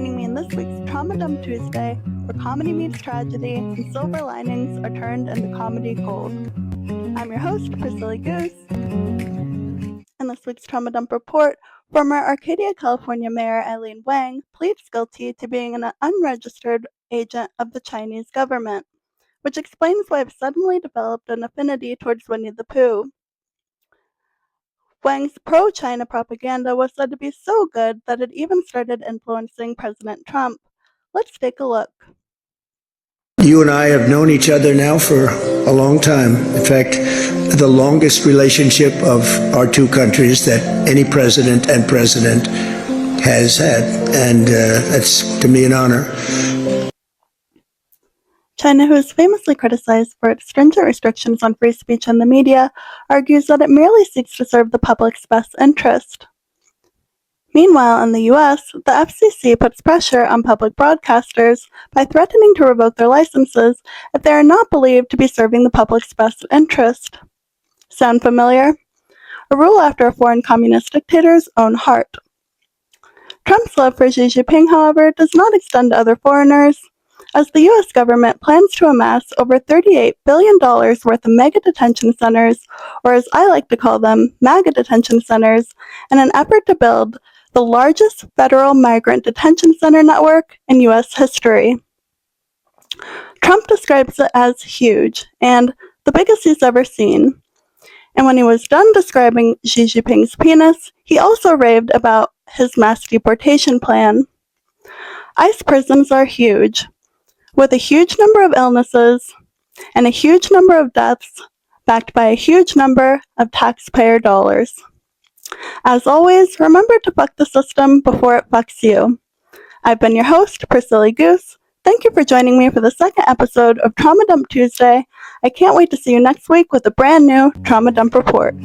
joining me in this week's Trauma Dump Tuesday, where comedy meets tragedy and silver linings are turned into comedy gold. I'm your host, Priscilla Goose. In this week's Trauma Dump report, former Arcadia, California Mayor Eileen Wang pleads guilty to being an unregistered agent of the Chinese government, which explains why I've suddenly developed an affinity towards Winnie the Pooh. Wang's pro-China propaganda was said to be so good that it even started influencing President Trump. Let's take a look. You and I have known each other now for a long time. In fact, the longest relationship of our two countries that any president has had. And that's, to me, an honor. China, who is famously criticized for its stringent restrictions on free speech and the media, argues that it merely seeks to serve the public's best interest. Meanwhile, in the US, the FCC puts pressure on public broadcasters by threatening to revoke their licenses if they are not believed to be serving the public's best interest. Sound familiar? A rule after a foreign communist dictator's own heart. Trump's love for Xi Jinping, however, does not extend to other foreigners, as the U.S. government plans to amass over $38 billion worth of mega detention centers, or as I like to call them, MAGA detention centers, in an effort to build the largest federal migrant detention center network in U.S. history. Trump describes it as huge, and the biggest he's ever seen. And when he was done describing Xi Jinping's penis, he also raved about his mass deportation plan. ICE prisons are huge, with a huge number of illnesses and a huge number of deaths backed by a huge number of taxpayer dollars. As always, remember to fuck the system before it fucks you. I've been your host, Priscilla Goose. Thank you for joining me for the second episode of Trauma Dump Tuesday. I can't wait to see you next week with a brand new Trauma Dump report.